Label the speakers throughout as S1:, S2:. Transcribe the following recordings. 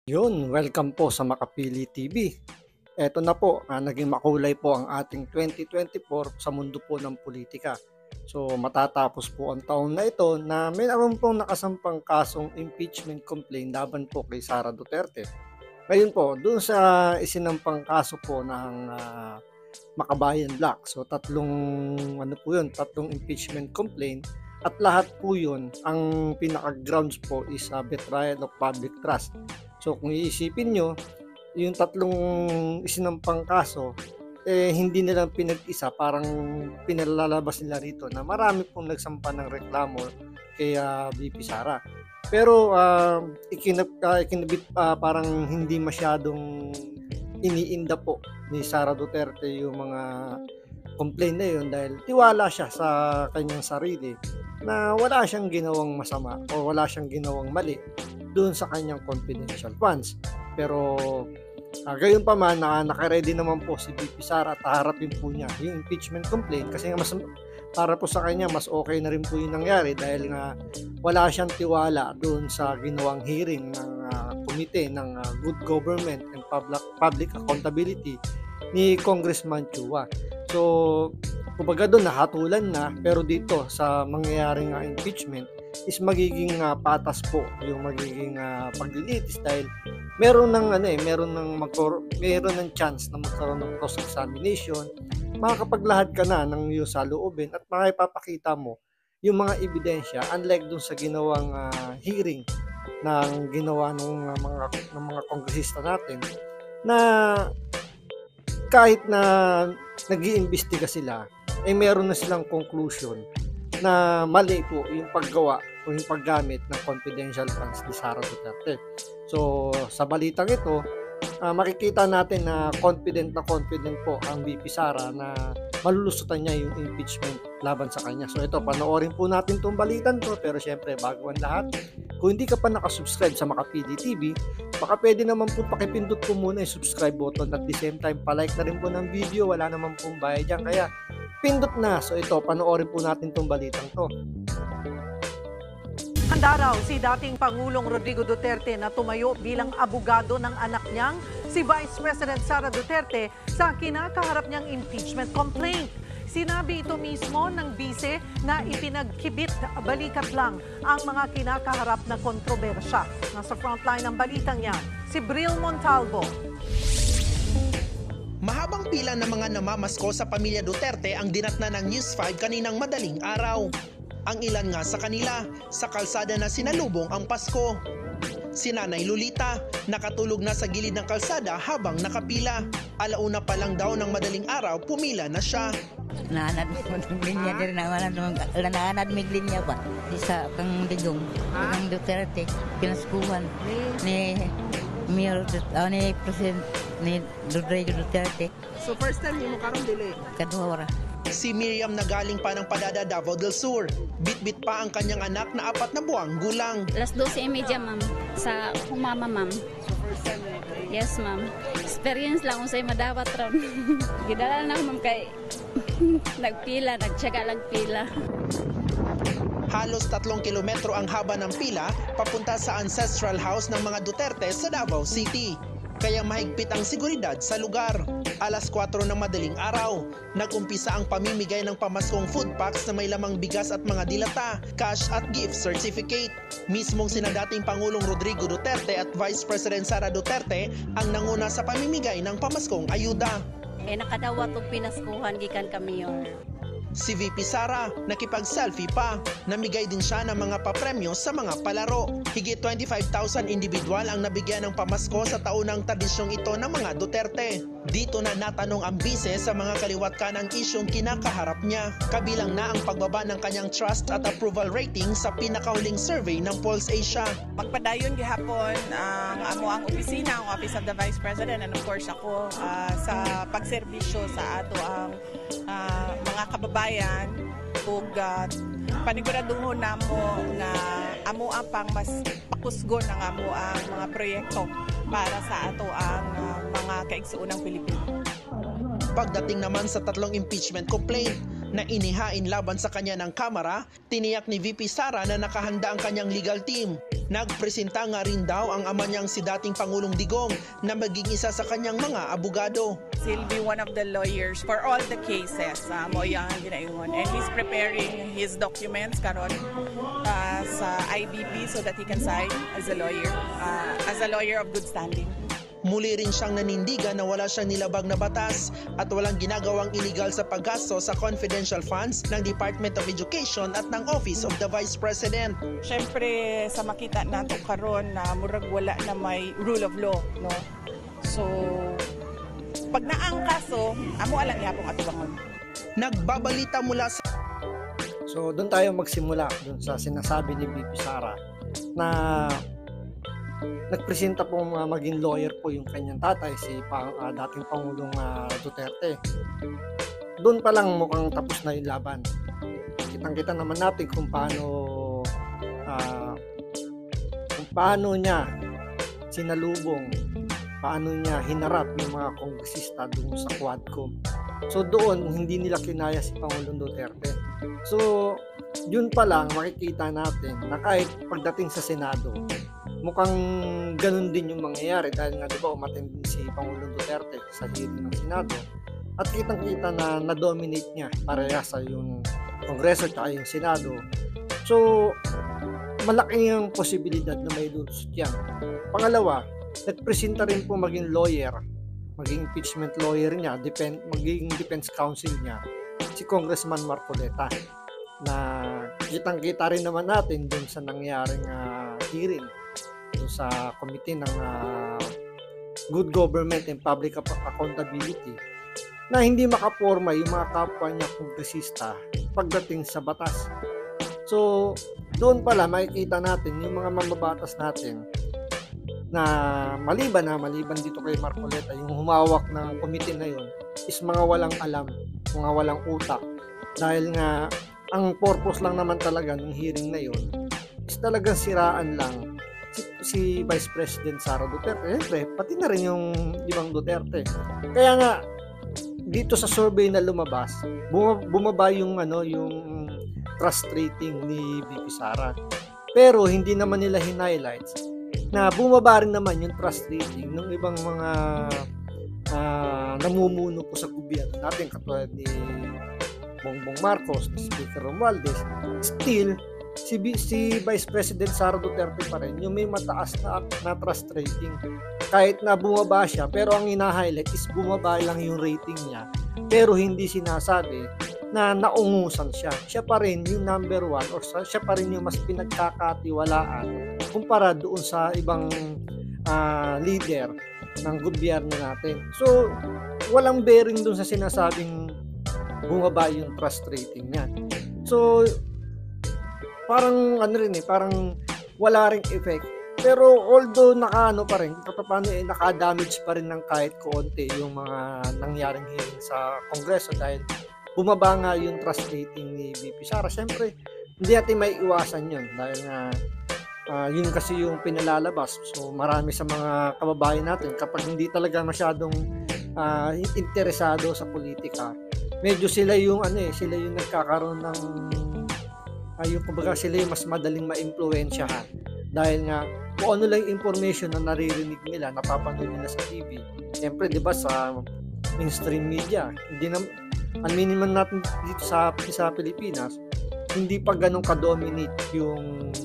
S1: Yun, welcome po sa Makapili TV. Eto na po, naging makulay po ang ating 2024 sa mundo po ng politika. So matatapos po ang taon na ito na mayroon pong nakasampang kasong impeachment complaint laban po kay Sara Duterte. Ngayon po, dun sa isinampang kaso po ng Makabayan Black. So tatlong impeachment complaint at lahat po yun, ang pinaka-grounds po is betrayal of public trust. So kung iisipin nyo, yung tatlong isinampang kaso, hindi nila pinag-isa, parang pinalalabas nila rito na marami pong nagsampa ng reklamo kay VP Sara. Pero ikinabit parang hindi masyadong iniinda po ni Sara Duterte yung mga complaint na yun dahil tiwala siya sa kanyang sarili na wala siyang ginawang masama o wala siyang ginawang mali doon sa kanyang confidential funds. Pero gayon pa man, naka-ready naman po si VP Sara at haharapin po niya yung impeachment complaint kasi nga para po sa kanya mas okay na rin po yung nangyari dahil nga wala siyang tiwala doon sa ginawang hearing ng komite ng Good Government and Public Accountability ni Congressman Chua. So kumbaga doon nahatulan na, pero dito sa mangyayaring impeachment is magiging patas po yung magiging paglilitis dahil meron ng chance na magkaroon ng cross examination, makakapaglahad ka na ng iyong saloobin at makipapakita mo yung mga ebidensya, unlike dun sa ginawang hearing ng ginawa ng mga kongresista natin na kahit na nag-iimbestiga sila, meron na silang conclusion na mali po yung paggawa o yung paggamit ng confidential funds ni Sara Duterte. So sa balitang ito, makikita natin na confident po ang VP Sara na malulusutan niya yung impeachment laban sa kanya. So ito, panoorin po natin itong balitan to, pero syempre bago ang lahat, kung hindi ka pa nakasubscribe sa Makapili TV, baka pwede naman po pakipindot po muna yung subscribe button at the same time palike na rin po ng video, wala naman pong bayad dyan, kaya pindot na. So ito, panoorin po natin itong balitang to.
S2: Handa raw si dating Pangulong Rodrigo Duterte na tumayo bilang abogado ng anak niyang si Vice President Sara Duterte sa kinakaharap niyang impeachment complaint. Sinabi ito mismo ng bise na ipinagkibit balikat lang ang mga kinakaharap na kontrobersya. Nasa frontline ng balitang yan, si Bril Montalvo.
S3: Mahabang pila ng mga namamasko sa pamilya Duterte ang dinatna ng News 5 kaninang madaling araw. Ang ilan nga sa kanila, sa kalsada na sinalubong ang Pasko. Si Nanay Lolita, nakatulog na sa gilid ng kalsada habang nakapila. Alauna pa lang daw ng madaling araw, pumila na siya.
S4: Naanad mo ng linya din naanad mig linya ba di sa kang digong kang Duterte pinaskuhan ni Mayor ni President ni Rodrigo Duterte.
S5: So first time mo karon dili.
S4: Kadua ra.
S3: Si Miriam na galing pa ng Padada, Davao del Sur. Bit-bit pa ang kanyang anak na 4 na buwang gulang.
S6: Alas 12:30 ma'am sa humama ma'am.
S5: So first time mo kayo.
S6: Yes ma'am. Experience lang unsay madawat ron. Gidala na ako ma'am kay nagtyaga lang pila.
S3: Halos 3 kilometro ang haba ng pila papunta sa ancestral house ng mga Duterte sa Davao City. Kaya mahigpit ang seguridad sa lugar. Alas 4 ng madaling araw, nag-umpisa ang pamimigay ng pamaskong food packs na may lamang bigas at mga dilata, cash at gift certificate. Mismong sina dating Pangulong Rodrigo Duterte at Vice President Sara Duterte ang nanguna sa pamimigay ng pamaskong ayuda.
S6: Nakadawat og pinaskuhan gikan ka mayor.
S3: Si VP Sara, nakipag-selfie pa. Namigay din siya ng mga papremyo sa mga palaro. Higit 25,000 individual ang nabigyan ng pamasko sa taunang tradisyong ito ng mga Duterte. Dito na natanong ang bise sa mga kaliwat kanang isyong kinakaharap niya. Kabilang na ang pagbaba ng kanyang trust at approval rating sa pinakahuling survey ng Pulse Asia.
S5: Magpadayon gihapon ang amo ang opisina, ang Office of the Vice President, and of course ako sa pagserbisyo sa ato ang mga kababayan ug paniguraduhon namo nga amo ang pang mas pakusgon ang amo ang mga proyekto para sa ato ang mga kaigsuunang Pilipino.
S3: Pagdating naman sa 3 impeachment complaint, na inihain laban sa kanya ng Kamara, tiniyak ni VP Sara na nakahanda ang kanyang legal team. Nagpresenta nga rin daw ang ama niyang si dating Pangulong Digong na maging isa sa kanyang mga abogado.
S5: He'll be one of the lawyers for all the cases mo yang ginaingon, and he's preparing his documents karon sa IBP so that he can sign as a lawyer of good standing.
S3: Muli rin siyang nanindigan na wala siyang nilabag na batas at walang ginagawang illegal sa paggasto sa confidential funds ng Department of Education at ng Office of the Vice President.
S5: Siyempre, sa makita nato karon na murag wala na may rule of law, no? So, pag naang kaso, amo alang yapong atubangon.
S3: Nagbabalita mula sa
S1: So doon tayo magsimula doon sa sinasabi ni VP Sara na nagpresenta po maging lawyer po yung kanyang tatay, si dating Pangulong Duterte. Doon pa lang mukhang tapos na yung laban. Kitang-kita naman natin kung paano niya sinalubong, paano niya hinarap yung mga kongresista doon sa Quadcom. So doon, hindi nila kinaya si Pangulong Duterte. So, yun pa lang makikita natin na kahit pagdating sa Senado, mukhang ganun din yung mangyayari dahil nga diba umattend din si Pangulong Duterte sa hearing ng Senado at kitang-kita na na-dominate niya parehas sa yung Kongreso at yung Senado. So, malaki yung posibilidad na may lulusot yan. Pangalawa, nagpresenta rin po maging lawyer, maging impeachment lawyer niya, maging defense counsel niya, si Congressman Marcoleta, na kitang-kita rin naman natin dun sa nangyaring hearing dun sa Committee ng Good Government and Public Accountability na hindi makaporma yung mga kapwa niya kongresista pagdating sa batas. So, doon pala makikita natin yung mga mambabatas natin na maliban dito kay Marcoleta, yung humawak ng committee na yun is mga walang alam, mga walang utak. Dahil nga, ang purpose lang naman talaga ng hearing na yun is talagang siraan lang si Vice President Sara Duterte. Siyempre, pati na rin yung ibang Duterte. Kaya nga, dito sa survey na lumabas, bumaba yung trust rating ni VP Sara. Pero hindi naman nila highlights na bumaba rin naman yung trust rating ng ibang mga namumuno po sa gobyerno natin katulad ni Bongbong Marcos, ni Speaker Romualdez. Still, si Vice President Sara Duterte pa rin yung may mataas na trust rating. Kahit na bumaba siya, pero ang ina-highlight is bumaba lang yung rating niya. Pero hindi sinasabi na naungusan siya. Siya pa rin yung number one or siya pa rin yung mas pinagkakatiwalaan kumpara doon sa ibang leader ng gobyerno natin. So, walang bearing doon sa sinasabing bumaba yung trust rating niya. So, parang parang wala ring effect. Pero although naka-damage pa rin ng kahit konti yung mga nangyaring hearing sa Kongreso dahil bumaba nga yung trust rating ni VP Sara. Siyempre, hindi natin may iwasan yun dahil nga yun kasi yung pinalalabas. So marami sa mga kababayan natin kapag hindi talaga masyadong interesado sa politika, medyo sila yung nagkakaroon ng sila yung mas madaling maimpluwensyahan dahil nga kung ano lang information na naririnig nila, napapanood nila sa TV. Siyempre, di ba, sa mainstream media, ang minimum natin dito sa Pilipinas, hindi pa ganun ka-dominate yung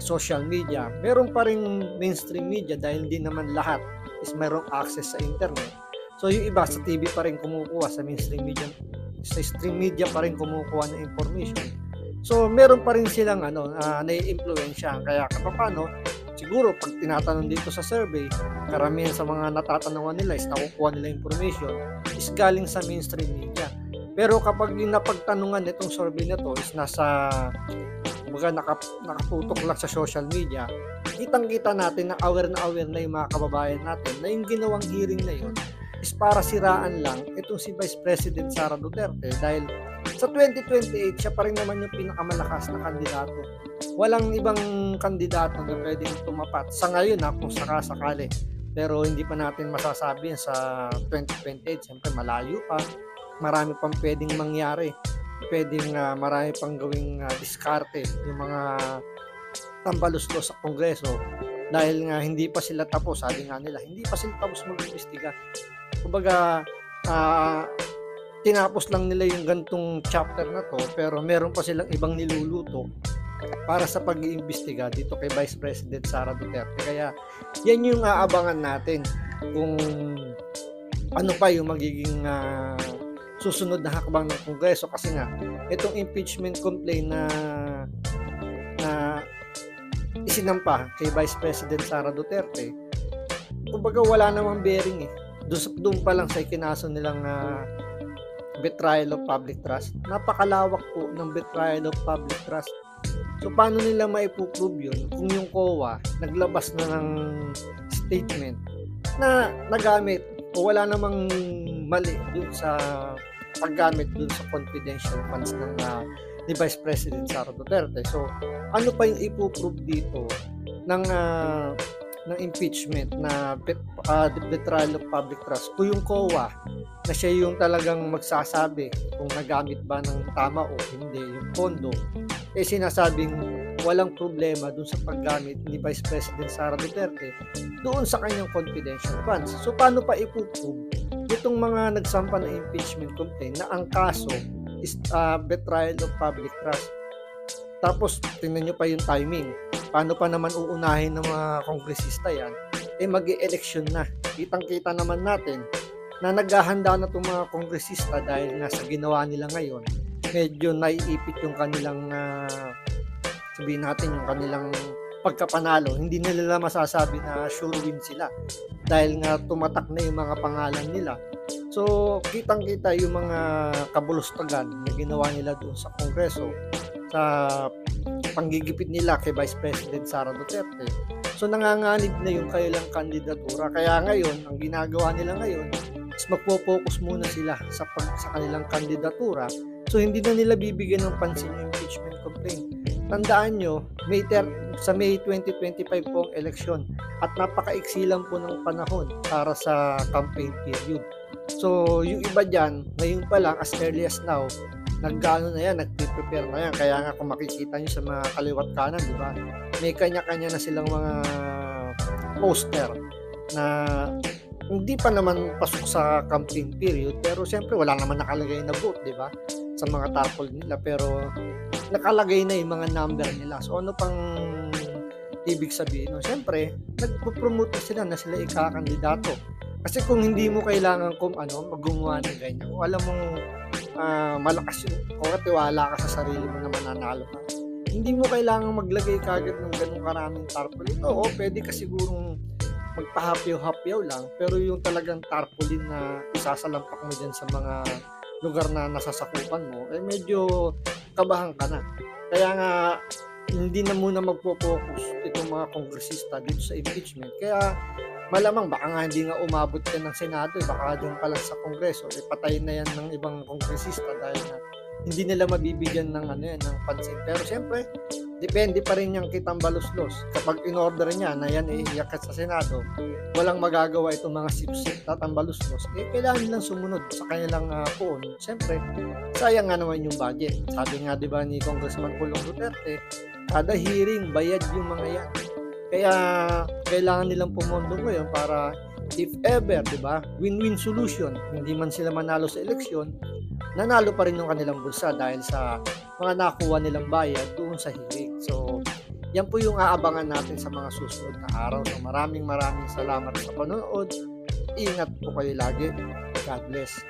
S1: social media. Meron pa rin mainstream media dahil hindi naman lahat is mayroong access sa internet. So yung iba sa TV pa rin kumukuha, sa mainstream media, sa stream media pa rin kumukuha ng information. So meron pa rin silang nai-impluwensya. Kaya kapapano, siguro pag tinatanong dito sa survey, karamihan sa mga natatanungan nila is nakukuha nila information is galing sa mainstream media. Pero kapag yung napagtanungan nitong survey na to is nakatutok lang sa social media, kitang-kita natin na aware na yung mga kababayan natin na yung ginawang hearing na yun is para siraan lang itong si Vice President Sara Duterte dahil sa 2028 siya pa rin naman yung pinakamalakas na kandidato. Walang ibang kandidato na pwedeng tumapat sa ngayon kung sakasakali. Pero hindi pa natin masasabi sa 2028, siyempre malayo pa. marami pang pwedeng mangyari. Pwedeng marami pang gawing diskarte yung mga tambaluslos sa Kongreso dahil nga hindi pa sila tapos, sabi nga nila, hindi pa sila tapos mag-imbestiga. Kumbaga, tinapos lang nila yung gantong chapter na to, pero meron pa silang ibang niluluto para sa pag-iimbestiga dito kay Vice President Sara Duterte. Kaya yan yung aabangan natin kung ano pa yung magiging susunod na hakbang ng Kongreso, kasi nga itong impeachment complaint na isinampa kay Vice President Sara Duterte, kumbaga wala namang bearing eh. Doon pa lang sa ikinaso nilang betrayal of public trust. Napakalawak po ng betrayal of public trust. So paano nila maipuprove yun kung yung COA naglabas na ng statement na nagamit o wala namang mali dun sa paggamit dun sa confidential funds ng ni Vice President Sara Duterte. So ano pa yung ipuprove dito ng impeachment na betrayal of public trust kung yung COA na siya yung talagang magsasabi kung nagamit ba ng tama o hindi yung pondo, sinasabing walang problema dun sa paggamit ni Vice President Sara Duterte doon sa kanyang confidential funds. So paano pa ipuprove itong mga nagsampa ng impeachment complaint na ang kaso is betrayal of public trust? Tapos tingnan nyo pa yung timing. Paano pa naman uunahin ng mga kongresista yan? Mag-e-election na. Kitang-kita naman natin na naghahanda na itong mga kongresista dahil nga sa ginawa nila ngayon, medyo naiipit yung kanilang, sabihin natin, yung kanilang pagkapanalo. Hindi nila masasabi na sure win sila dahil nga tumatak na yung mga pangalan nila. So, kitang-kita yung mga kabulustagan na ginawa nila doon sa Kongreso sa panggigipit nila kay Vice President Sara Duterte. So, nanganganib na yung kailang kandidatura. Kaya ngayon, ang ginagawa nila ngayon is magpo-focus muna sila sa kanilang kandidatura. So, hindi na nila bibigyan ng pansin yung impeachment complaint. Tandaan nyo, sa May 2025 po ang eleksyon at napakaiksi lang po ng panahon para sa campaign period. So, yung iba dyan, ngayon pa lang, as early as now, nagano na yan, nagpe-prepare na yan. Kaya nga kung makikita nyo sa mga kaliwat kanan, di ba? May kanya-kanya na silang mga poster na hindi pa naman pasok sa campaign period, pero siyempre wala naman nakalagay na vote, di ba? Sa mga tarpaulin nila, pero nakalagay na yung mga number nila. So ano pang ibig sabihin? No? Siyempre, nagpo-promote na sila ikakandidato. Kasi kung hindi mo kailangan maggumawa ng ganyan, kung alam mong malakas yung tiwala ka sa sarili mo na mananalo ka, hindi mo kailangan maglagay kagad ng ganung karaming tarpaulin. Oo, pwede ka sigurong magpahapyaw-hapyaw lang, pero yung talagang tarpaulin na isasalampak mo dyan sa mga lugar na nasasakupan mo, medyo kabahan ka na. Kaya nga, hindi na muna magpo-focus itong mga kongresista dito sa impeachment. Kaya malamang baka nga hindi nga umabot yan ng Senado, baka doon pa lang sa Kongreso, patayin na yan ng ibang kongresista dahil na hindi nila mabibigyan ng ng pansin. Pero siyempre, depende pa rin yung kitang baluslos. Kapag in-order niya na yan iiyakat sa Senado, walang magagawa itong mga sip-sip na tambaluslos, kailangan nilang sumunod sa kanilang poon. Siyempre, sayang nga naman yung budget. Sabi nga diba ni Congressman Pulong Duterte, kada hearing, bayad yung mga yan. Kaya kailangan nilang pumondo ngayon para if ever, diba, win-win solution, hindi man sila manalo sa eleksyon, nanalo pa rin yung kanilang bulsa dahil sa mga nakuha nilang bayad doon sa hearing. So, yan po yung aabangan natin sa mga susunod na araw. So, maraming salamat sa panonood. Ingat po kayo lagi. God bless.